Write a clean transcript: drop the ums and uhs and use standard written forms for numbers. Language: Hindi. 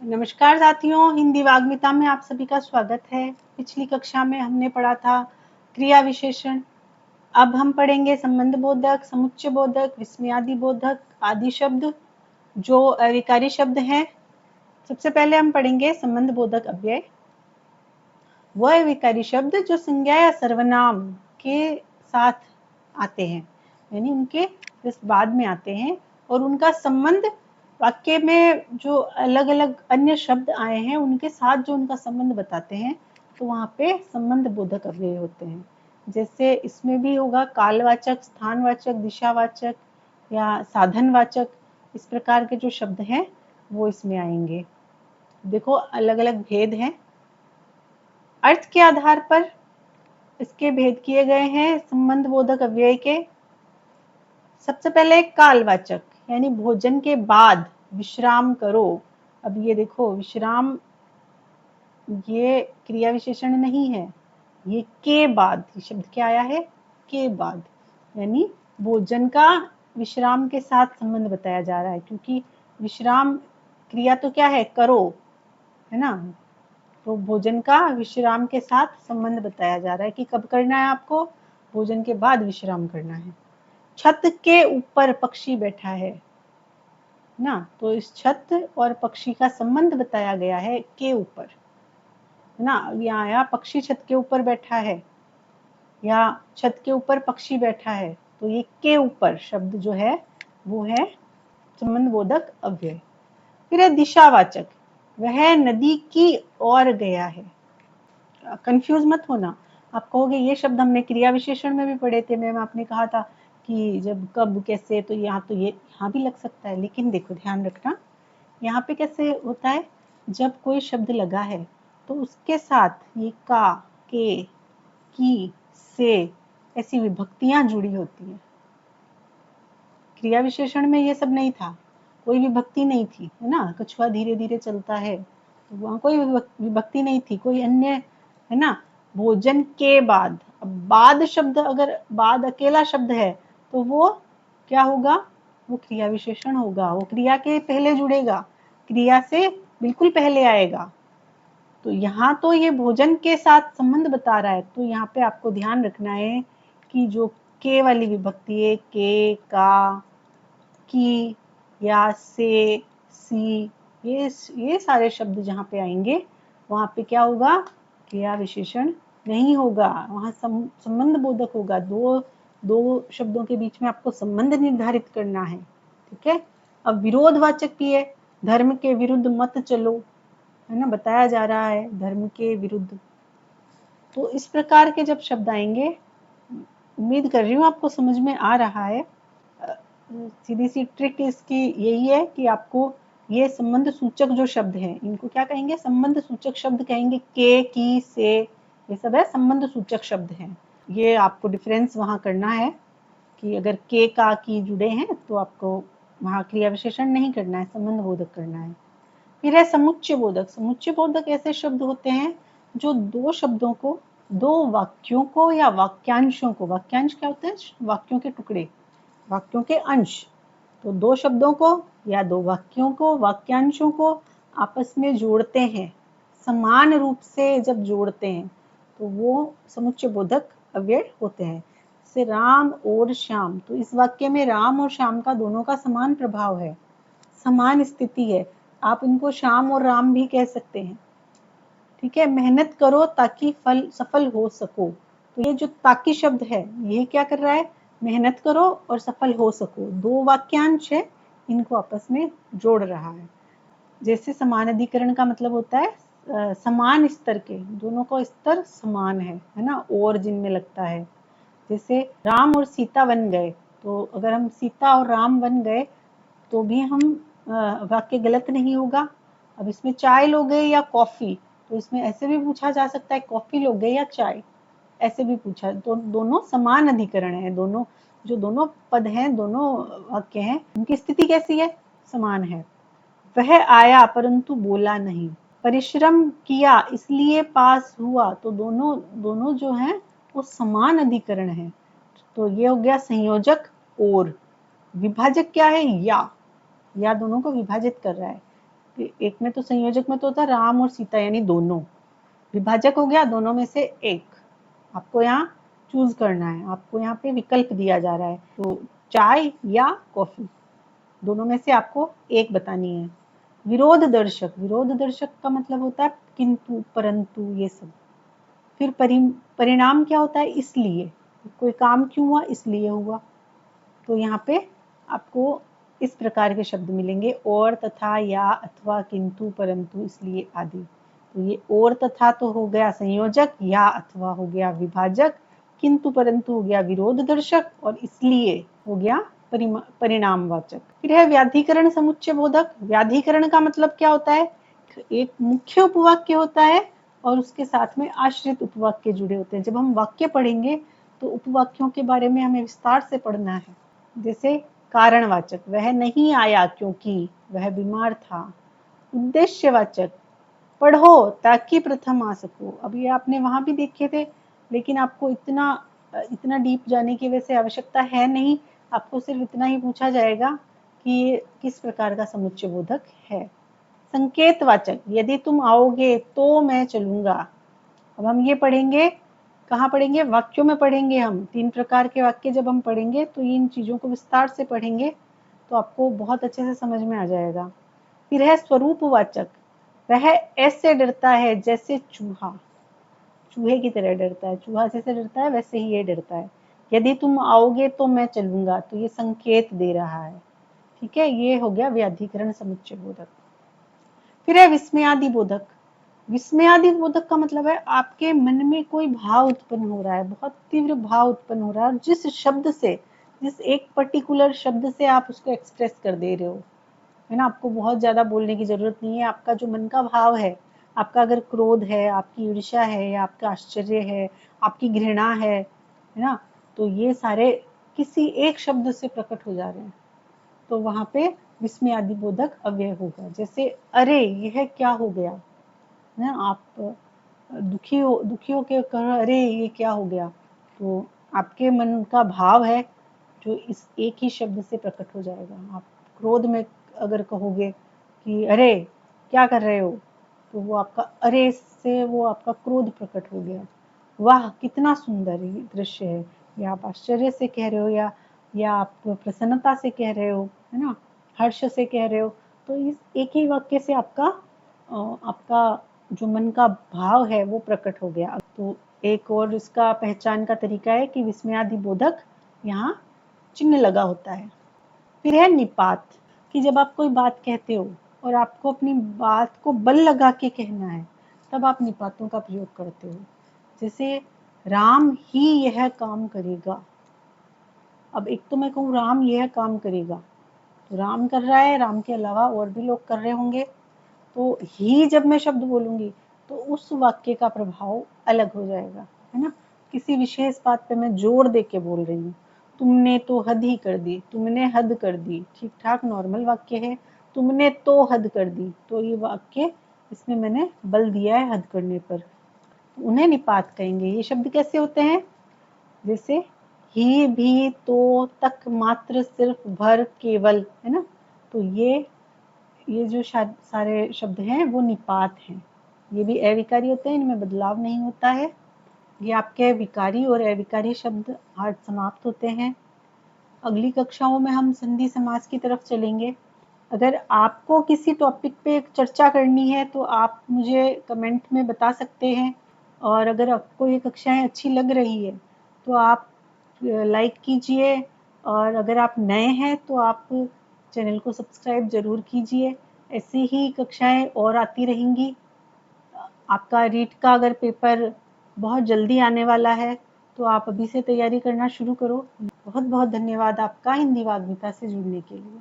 नमस्कार साथियों, हिंदी वाग्मिता में आप सभी का स्वागत है। पिछली कक्षा में हमने पढ़ा था क्रिया विशेषण। अब हम पढ़ेंगे संबंध बोधक, समुच्चय बोधक, विस्मयादि बोधक आदि शब्द जो अविकारी शब्द हैं। सबसे पहले हम पढ़ेंगे संबंध बोधक अव्यय। वह अविकारी शब्द जो संज्ञा या सर्वनाम के साथ आते हैं, यानी उनके बाद में आते हैं और उनका संबंध वाक्य में जो अलग अलग अन्य शब्द आए हैं उनके साथ जो उनका संबंध बताते हैं, तो वहाँ पे संबंध बोधक अव्यय होते हैं। जैसे इसमें भी होगा कालवाचक, स्थानवाचक, दिशावाचक या साधनवाचक, इस प्रकार के जो शब्द हैं वो इसमें आएंगे। देखो अलग अलग भेद हैं, अर्थ के आधार पर इसके भेद किए गए हैं संबंध बोधक अव्यय के। सबसे पहले कालवाचक, यानी भोजन के बाद विश्राम करो। अब ये देखो विश्राम ये क्रिया विशेषण नहीं है, ये के बाद, ये शब्द क्या आया है, के बाद, यानी भोजन का विश्राम के साथ संबंध बताया जा रहा है, क्योंकि विश्राम क्रिया तो क्या है, करो, है ना। तो भोजन का विश्राम के साथ संबंध बताया जा रहा है कि कब करना है आपको, भोजन के बाद विश्राम करना है। छत के ऊपर पक्षी बैठा है ना, तो इस छत और पक्षी का संबंध बताया गया है के ऊपर, है ना। यहाँ आया पक्षी छत के ऊपर बैठा है या छत के ऊपर पक्षी बैठा है, तो ये के ऊपर शब्द जो है वो है संबंध बोधक अव्यय। फिर है दिशावाचक, वह नदी की ओर गया है। कंफ्यूज मत होना, आप कहोगे ये शब्द हमने क्रिया विशेषण में भी पढ़े थे मैम, आपने कहा था कि जब कब कैसे, तो यहाँ तो ये यहाँ भी लग सकता है, लेकिन देखो ध्यान रखना यहाँ पे कैसे होता है, जब कोई शब्द लगा है तो उसके साथ ये का, के, की, से ऐसी विभक्तियां जुड़ी होती हैं। क्रिया विशेषण में ये सब नहीं था, कोई विभक्ति नहीं थी, है ना। कछुआ धीरे धीरे चलता है, तो वहाँ कोई विभक्ति नहीं थी, कोई अन्य, है ना। भोजन के बाद, अब बाद शब्द, अगर बाद अकेला शब्द है तो वो क्या होगा, वो क्रिया विशेषण होगा, वो क्रिया के पहले जुड़ेगा, क्रिया से बिल्कुल पहले आएगा। तो यहाँ तो ये भोजन के साथ संबंध बता रहा है, तो यहाँ पे आपको ध्यान रखना है कि जो के वाली विभक्ति है, के, का, की या से, सी, ये सारे शब्द जहाँ पे आएंगे वहाँ पे क्या होगा, क्रिया विशेषण नहीं होगा, वहाँ संबंध बोधक होगा। दो शब्दों के बीच में आपको संबंध निर्धारित करना है, ठीक है। अब विरोधवाचक भी है, धर्म के विरुद्ध मत चलो, है ना, बताया जा रहा है धर्म के विरुद्ध। तो इस प्रकार के जब शब्द आएंगे, उम्मीद कर रही हूँ आपको समझ में आ रहा है। सीधी सी ट्रिक इसकी यही है कि आपको ये संबंध सूचक जो शब्द हैं इनको क्या कहेंगे, संबंध सूचक शब्द कहेंगे। के, की, से, ये सब है संबंध सूचक शब्द हैं। ये आपको डिफरेंस वहां करना है कि अगर के, का, की जुड़े हैं तो आपको वहां क्रिया विशेषण नहीं करना है, संबंध बोधक करना है। फिर है समुच्चय बोधक। समुच्चय बोधक ऐसे शब्द होते हैं जो दो शब्दों को, दो वाक्यों को या वाक्यांशों को, वाक्यांश क्या होते हैं, वाक्यों के टुकड़े, वाक्यों के अंश, तो दो शब्दों को या दो वाक्यों को, वाक्यांशों को आपस में जोड़ते हैं, समान रूप से जब जोड़ते हैं तो वो समुच्चय बोधक अव्यय होते हैं। जैसे राम और श्याम, तो इस वाक्य में राम और श्याम का दोनों का समान प्रभाव है, समान स्थिति है, आप इनको श्याम और राम भी कह सकते हैं, ठीक है। मेहनत करो ताकि फल सफल हो सको, तो ये जो ताकि शब्द है ये क्या कर रहा है, मेहनत करो और सफल हो सको, दो वाक्यांश है, इनको आपस में जोड़ रहा है। जैसे समान अधिकरण का मतलब होता है समान स्तर के, दोनों का स्तर समान है ना, और जिनमें लगता है। जैसे राम और सीता बन गए, तो अगर हम सीता और राम बन गए तो भी हम वाक्य गलत नहीं होगा। अब इसमें चाय लोगे या कॉफी, तो इसमें ऐसे भी पूछा जा सकता है कॉफी लोगे या चाय, ऐसे भी पूछा, तो दोनों समान अधिकरण है, दोनों जो दोनों पद हैं, दोनों वाक्य हैं, उनकी स्थिति कैसी है, समान है। वह आया परंतु बोला नहीं, परिश्रम किया इसलिए पास हुआ, तो दोनों दोनों जो हैं वो समान अधिकरण है, तो ये हो गया संयोजक। और विभाजक क्या है, या दोनों को विभाजित कर रहा है। एक में तो संयोजक में तो होता है राम और सीता यानी दोनों, विभाजक हो गया दोनों में से एक। आपको यहाँ चूज करना है, आपको यहाँ पे विकल्प दिया जा रहा है, तो चाय या कॉफी, दोनों में से आपको एक बतानी है। विरोध दर्शक, विरोध दर्शक का मतलब होता है किंतु, परंतु, ये सब। फिर परिणाम क्या होता है, इसलिए, कोई काम क्यों हुआ, इसलिए हुआ। तो यहाँ पे आपको इस प्रकार के शब्द मिलेंगे, और, तथा, या, अथवा, किंतु, परंतु, इसलिए आदि। तो ये और तथा तो हो गया संयोजक, या अथवा हो गया विभाजक, किंतु परंतु हो गया विरोध दर्शक, और इसलिए हो गया परिणामवाचक। फिर है व्याधिकरण समुच्चय बोधक। व्याधिकरण का मतलब क्या होता है, एक मुख्य उपवाक्य होता है और उसके साथ में आश्रित उपवाक्य जुड़े होते हैं। जब हम वाक्य पढ़ेंगे तो उपवाक्यों के बारे में हमें विस्तार से पढ़ना है। जैसे कारणवाचक, वह नहीं आया क्योंकि वह बीमार था। उद्देश्यवाचक, पढ़ो ताकि प्रथम आ सको। अब ये आपने वहां भी देखे थे, लेकिन आपको इतना डीप जाने की वैसे आवश्यकता है नहीं। आपको सिर्फ इतना ही पूछा जाएगा कि ये किस प्रकार का समुच्चय बोधक है। संकेतवाचक, यदि तुम आओगे तो मैं चलूंगा। अब हम ये पढ़ेंगे, कहाँ पढ़ेंगे, वाक्यों में पढ़ेंगे। हम 3 प्रकार के वाक्य जब हम पढ़ेंगे तो इन चीजों को विस्तार से पढ़ेंगे, तो आपको बहुत अच्छे से समझ में आ जाएगा। फिर है स्वरूपवाचक, वह ऐसे डरता है जैसे चूहा, चूहे की तरह डरता है, चूहा जैसे डरता है वैसे ही ये डरता है। यदि तुम आओगे तो मैं चलूंगा, तो ये संकेत दे रहा है। ठीक है, ये हो गया व्याधिकरण समुच्चय बोधक। फिर है विस्मयादि बोधक। विस्मयादि बोधक का मतलब है आपके मन में कोई भाव उत्पन्न हो रहा है, बहुत तीव्र भाव उत्पन्न हो रहा है, और जिस शब्द से, जिस एक पर्टिकुलर शब्द से आप उसको एक्सप्रेस कर दे रहे हो, है ना। आपको बहुत ज्यादा बोलने की जरूरत नहीं है। आपका जो मन का भाव है, आपका अगर क्रोध है, आपकी ईर्ष्या है, या आपका आश्चर्य है, आपकी घृणा है ना, तो ये सारे किसी एक शब्द से प्रकट हो जा रहे हैं, तो वहां पे विस्मयादि बोधक अव्यय होगा। जैसे अरे यह क्या हो गया, ना, आप दुखी हो के कह अरे ये क्या हो गया, तो आपके मन का भाव है जो इस एक ही शब्द से प्रकट हो जाएगा। आप क्रोध में अगर कहोगे कि अरे क्या कर रहे हो, तो वो आपका अरे से वो आपका क्रोध प्रकट हो गया। वाह कितना सुंदर ये दृश्य है, या आप आश्चर्य से कह रहे हो, या आप प्रसन्नता से कह रहे हो, है ना, हर्ष से कह रहे हो। तो इस एक ही वाक्य से आपका जो मन का भाव है वो प्रकट हो गया। तो एक और इसका पहचान का तरीका है कि विस्मयादि बोधक यहाँ चिन्ह लगा होता है। फिर है निपात, कि जब आप कोई बात कहते हो और आपको अपनी बात को बल लगा के कहना है, तब आप निपातों का प्रयोग करते हो। जैसे राम ही यह काम करेगा। अब एक तो मैं कहूँ राम यह काम करेगा, तो राम कर रहा है, राम के अलावा और भी लोग कर रहे होंगे, तो ही जब मैं शब्द बोलूंगी तो उस वाक्य का प्रभाव अलग हो जाएगा, है ना। किसी विशेष बात पे मैं जोर दे के बोल रही हूँ, तुमने तो हद ही कर दी, तुमने हद कर दी, ठीक ठाक नॉर्मल वाक्य है, तुमने तो हद कर दी, तो ये वाक्य इसमें मैंने बल दिया है हद करने पर, उन्हें निपात कहेंगे। ये शब्द कैसे होते हैं, जैसे ही, भी, तो, तक, मात्र, सिर्फ, भर, केवल, है ना। तो ये जो सारे शब्द हैं वो निपात हैं। ये भी अविकारी होते हैं, इनमें बदलाव नहीं होता है। ये आपके विकारी और अविकारी शब्द आज समाप्त होते हैं। अगली कक्षाओं में हम संधि समास की तरफ चलेंगे। अगर आपको किसी टॉपिक पे चर्चा करनी है तो आप मुझे कमेंट में बता सकते हैं, और अगर आपको ये कक्षाएं अच्छी लग रही है तो आप लाइक कीजिए, और अगर आप नए हैं तो आप चैनल को सब्सक्राइब जरूर कीजिए। ऐसी ही कक्षाएं और आती रहेंगी। आपका रीट का अगर पेपर बहुत जल्दी आने वाला है तो आप अभी से तैयारी करना शुरू करो। बहुत बहुत धन्यवाद आपका हिंदी वाग्मिता से जुड़ने के लिए।